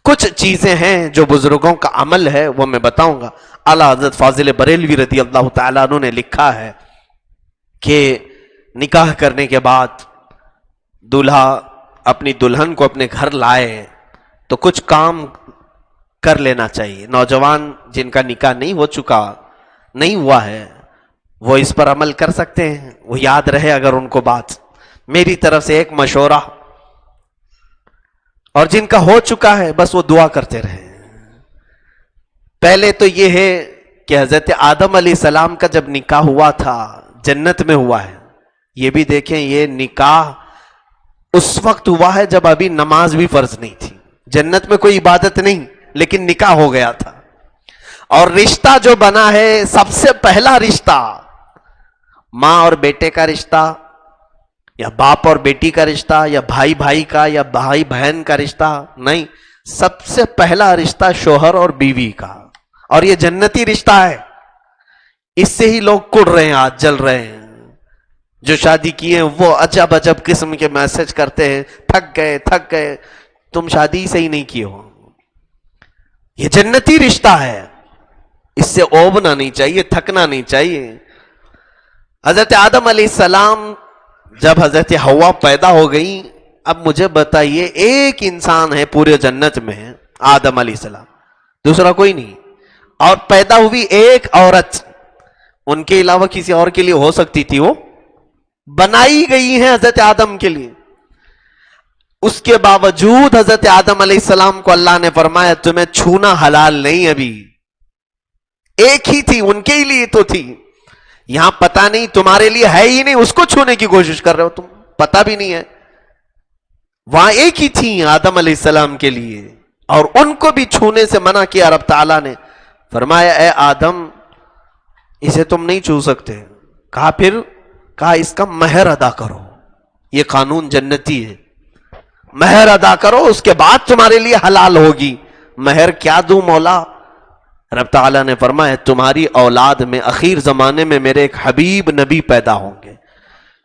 کچھ چیزیں ہیں جو بزرگوں کا عمل ہے وہ میں بتاؤں گا. اعلیٰ حضرت فاضل بریلوی رضی اللہ تعالیٰ عنہ نے لکھا ہے کہ نکاح کرنے کے بعد دولہا اپنی دلہن کو اپنے گھر لائے تو کچھ کام کر لینا چاہیے. نوجوان جن کا نکاح نہیں ہوا ہے وہ اس پر عمل کر سکتے ہیں. وہ یاد رہے اگر ان کو بات میری طرف سے ایک مشورہ, اور جن کا ہو چکا ہے بس وہ دعا کرتے رہے. پہلے تو یہ ہے کہ حضرت آدم علیہ السلام کا جب نکاح ہوا تھا جنت میں ہوا ہے. یہ بھی دیکھیں یہ نکاح اس وقت ہوا ہے جب ابھی نماز بھی فرض نہیں تھی. جنت میں کوئی عبادت نہیں لیکن نکاح ہو گیا تھا. اور رشتہ جو بنا ہے سب سے پہلا رشتہ ماں اور بیٹے کا رشتہ, یا باپ اور بیٹی کا رشتہ, یا بھائی بھائی کا, یا بھائی بہن کا رشتہ نہیں. سب سے پہلا رشتہ شوہر اور بیوی کا, اور یہ جنتی رشتہ ہے. اس سے ہی لوگ کڑ رہے ہیں, آج جل رہے ہیں. جو شادی کیے ہیں وہ عجب عجب قسم کے میسج کرتے ہیں, تھک گئے. تم شادی ہی صحیح نہیں کیے ہو. یہ جنتی رشتہ ہے, اس سے اوبنا نہیں چاہیے, تھکنا نہیں چاہیے. حضرت آدم علیہ السلام جب حضرت حوا پیدا ہو گئی, اب مجھے بتائیے ایک انسان ہے پورے جنت میں آدم علیہ السلام, دوسرا کوئی نہیں. اور پیدا ہوئی ایک عورت, ان کے علاوہ کسی اور کے لیے ہو سکتی تھی, وہ بنائی گئی ہے حضرت آدم کے لیے. اس کے باوجود حضرت آدم علیہ السلام کو اللہ نے فرمایا تمہیں چھونا حلال نہیں. ابھی ایک ہی تھی, ان کے ہی لیے تو تھی. یہاں پتہ نہیں تمہارے لیے ہے ہی نہیں, اس کو چھونے کی کوشش کر رہے ہو تم, پتہ بھی نہیں ہے. وہاں ایک ہی تھی آدم علیہ السلام کے لیے, اور ان کو بھی چھونے سے منع کیا. رب تعالیٰ نے فرمایا اے آدم اسے تم نہیں چھو سکتے. کہا اس کا مہر ادا کرو. یہ قانون جنتی ہے, مہر ادا کرو اس کے بعد تمہارے لیے حلال ہوگی. مہر کیا دوں مولا؟ رب تعالیٰ نے فرمایا تمہاری اولاد میں اخیر زمانے میں میرے ایک حبیب نبی پیدا ہوں گے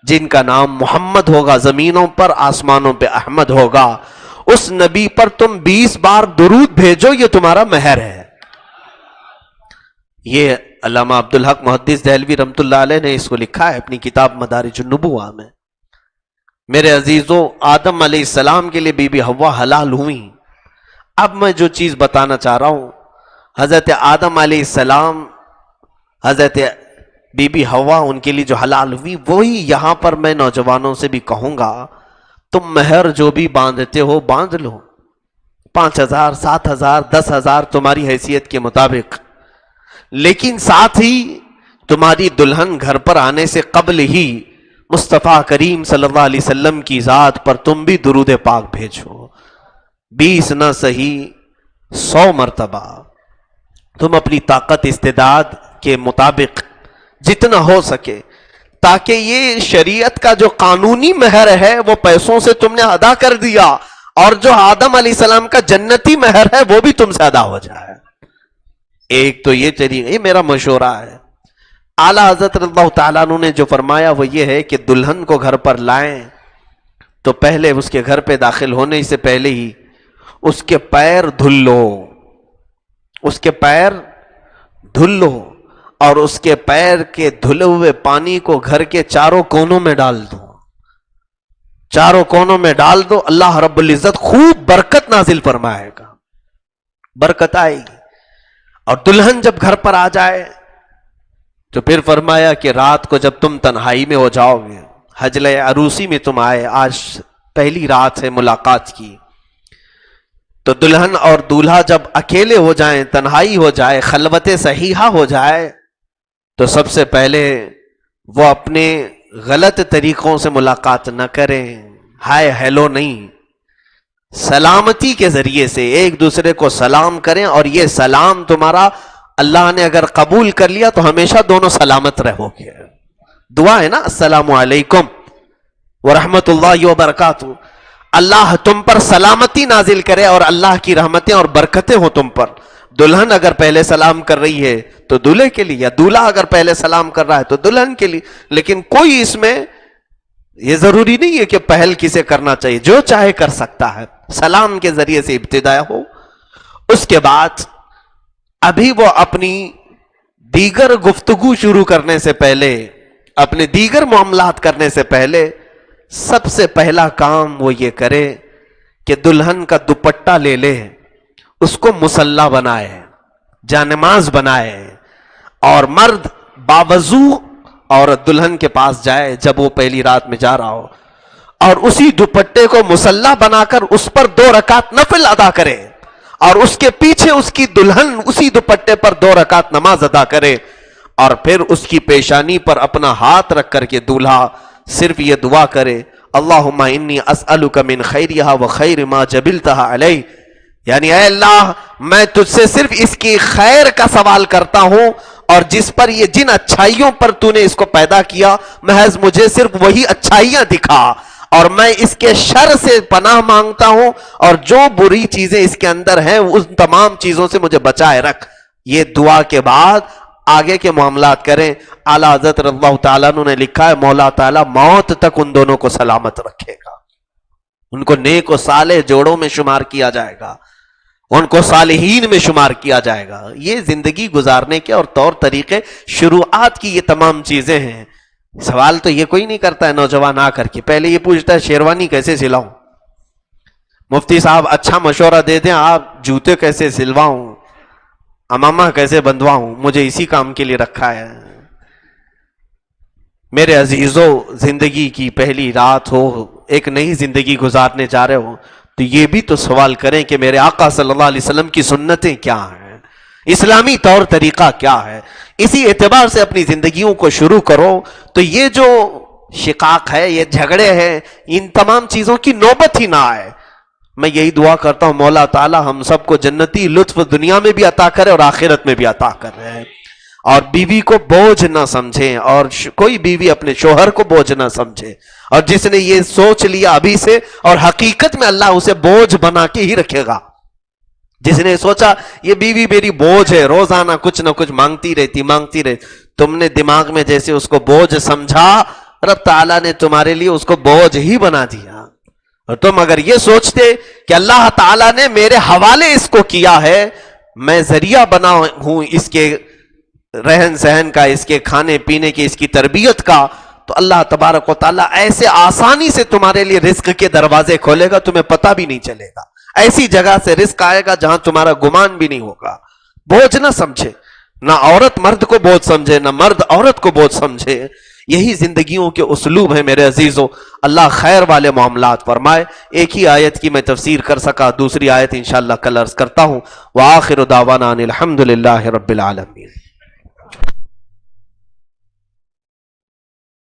جن کا نام محمد ہوگا, زمینوں پر آسمانوں پہ احمد ہوگا. اس نبی پر تم 20 بار درود بھیجو, یہ تمہارا مہر ہے. یہ علامہ عبدالحق محدث دہلوی رحمۃ اللہ علیہ نے اس کو لکھا ہے اپنی کتاب مدارج النبوہ میں. میرے عزیزوں, آدم علیہ السلام کے لیے بی بی حوا حلال ہوئی. اب میں جو چیز بتانا چاہ رہا ہوں, حضرت آدم علیہ السلام, حضرت بی بی حوا ان کے لیے جو حلال ہوئی, وہی یہاں پر میں نوجوانوں سے بھی کہوں گا تم مہر جو بھی باندھتے ہو باندھ لو, 5,000 7,000 10,000 تمہاری حیثیت کے مطابق. لیکن ساتھ ہی تمہاری دلہن گھر پر آنے سے قبل ہی مصطفیٰ کریم صلی اللہ علیہ وسلم کی ذات پر تم بھی درود پاک بھیجو. 20 نہ صحیح 100 مرتبہ تم اپنی طاقت استعداد کے مطابق جتنا ہو سکے, تاکہ یہ شریعت کا جو قانونی مہر ہے وہ پیسوں سے تم نے ادا کر دیا, اور جو آدم علیہ السلام کا جنتی مہر ہے وہ بھی تم سے ادا ہو جائے. ایک تو یہ طریقہ, یہ میرا مشورہ ہے. اعلیٰ حضرت رضی اللہ تعالیٰ عنہ نے جو فرمایا وہ یہ ہے کہ دلہن کو گھر پر لائیں تو پہلے اس کے گھر پہ داخل ہونے سے پہلے ہی اس کے پیر دھل لو, اس کے پیر دھل لو, اور اس کے پیر کے دھلے ہوئے پانی کو گھر کے چاروں کونوں میں ڈال دو. چاروں کونوں میں ڈال دو, اللہ رب العزت خوب برکت نازل فرمائے گا, برکت آئے گی. اور دلہن جب گھر پر آ جائے تو پھر فرمایا کہ رات کو جب تم تنہائی میں ہو جاؤ گے, حجلے عروسی میں تم آئے, آج پہلی رات ہے ملاقات کی, تو دلہن اور دولہا جب اکیلے ہو جائیں, تنہائی ہو جائے, خلوت صحیحہ ہو جائے, تو سب سے پہلے وہ اپنے غلط طریقوں سے ملاقات نہ کریں, ہائے ہیلو نہیں, سلامتی کے ذریعے سے ایک دوسرے کو سلام کریں. اور یہ سلام تمہارا اللہ نے اگر قبول کر لیا تو ہمیشہ دونوں سلامت رہو گے. دعا ہے نا, السلام علیکم ورحمت اللہ وبرکاتہ, اللہ تم پر سلامتی نازل کرے اور اللہ کی رحمتیں اور برکتیں ہو تم پر. دلہن اگر پہلے سلام کر رہی ہے تو دولہے کے لیے, یا دولہا اگر پہلے سلام کر رہا ہے تو دلہن کے لیے. لیکن کوئی اس میں یہ ضروری نہیں ہے کہ پہل کسے کرنا چاہیے، جو چاہے کر سکتا ہے. سلام کے ذریعے سے ابتدا ہو. اس کے بعد ابھی وہ اپنی دیگر گفتگو شروع کرنے سے پہلے، اپنے دیگر معاملات کرنے سے پہلے سب سے پہلا کام وہ یہ کرے کہ دلہن کا دوپٹہ لے لے، اس کو مصلی بنائے، جانماز بنائے، اور مرد باوضو عورت دلہن کے پاس جائے جب وہ پہلی رات میں جا رہا ہو، اور اسی دوپٹے کو مصلی بنا کر اس پر 2 رکعت نفل ادا کرے، اور اس کے پیچھے اس کی دلہن اسی دوپٹے پر 2 رکعت نماز ادا کرے، اور پھر اس کی پیشانی پر اپنا ہاتھ رکھ کر کے دولہا صرف یہ دعا کرے، اللہم انی اسألک من خیرہا و خیر ما جبلتہا علیہ، یعنی اے اللہ میں تجھ سے صرف اس کی خیر کا سوال کرتا ہوں، اور جس پر یہ جن اچھائیوں پر تو نے اس کو پیدا کیا محض مجھے صرف وہی اچھائیاں دکھا، اور میں اس کے شر سے پناہ مانگتا ہوں، اور جو بری چیزیں اس کے اندر ہیں ان تمام چیزوں سے مجھے بچائے رکھ. یہ دعا کے بعد آگے کے معاملات کریں. اعلیٰ حضرت رضی اللہ تعالیٰ عنہ نے لکھا ہے مولا تعالیٰ موت تک ان دونوں کو سلامت رکھے گا، ان کو نیک و صالح جوڑوں میں شمار کیا جائے گا، ان کو صالحین میں شمار کیا جائے گا. یہ زندگی گزارنے کے اور طور طریقے شروعات کی یہ تمام چیزیں ہیں. سوال تو یہ کوئی نہیں کرتا ہے نوجوان آ کر کے، پہلے یہ پوچھتا ہے شیروانی کیسے سلاؤں، مفتی صاحب اچھا مشورہ دے دیں، آپ جوتے کیسے سلواؤں، امامہ کیسے بندواؤں، مجھے اسی کام کے لیے رکھا ہے. میرے عزیزو، زندگی کی پہلی رات ہو، ایک نئی زندگی گزارنے جا رہے ہو، تو یہ بھی تو سوال کریں کہ میرے آقا صلی اللہ علیہ وسلم کی سنتیں کیا ہیں، اسلامی طور طریقہ کیا ہے. اسی اعتبار سے اپنی زندگیوں کو شروع کرو. تو یہ جو شقاق ہے، یہ جھگڑے ہیں، ان تمام چیزوں کی نوبت ہی نہ آئے. میں یہی دعا کرتا ہوں مولا تعالی ہم سب کو جنتی لطف دنیا میں بھی عطا کرے اور آخرت میں بھی عطا کر رہے ہیں، اور بیوی کو بوجھ نہ سمجھیں، اور کوئی بیوی اپنے شوہر کو بوجھ نہ سمجھے. اور جس نے یہ سوچ لیا ابھی سے، اور حقیقت میں اللہ اسے بوجھ بنا کے ہی رکھے گا. جس نے سوچا یہ بیوی میری بوجھ ہے، روزانہ کچھ نہ کچھ مانگتی رہتی، تم نے دماغ میں جیسے اس کو بوجھ سمجھا، رب تعالیٰ نے تمہارے لیے اس کو بوجھ ہی بنا دیا. اور تم اگر یہ سوچتے کہ اللہ تعالیٰ نے میرے حوالے اس کو کیا ہے، میں ذریعہ بنا ہوں اس کے رہن سہن کا، اس کے کھانے پینے کی، اس کی تربیت کا، تو اللہ تبارک و تعالیٰ ایسے آسانی سے تمہارے لیے رزق کے دروازے کھولے گا، تمہیں پتہ بھی نہیں چلے گا. ایسی جگہ سے رزق آئے گا جہاں تمہارا گمان بھی نہیں ہوگا. بوجھ نہ سمجھے، نہ عورت مرد کو بوجھ سمجھے، نہ مرد عورت کو بوجھ سمجھے. یہی زندگیوں کے اسلوب ہے میرے عزیزوں. اللہ خیر والے معاملات فرمائے. ایک ہی آیت کی میں تفسیر کر سکا، دوسری آیت انشاءاللہ کل عرض کرتا ہوں. وآخر دعوانا ان الحمد للہ رب العالمین.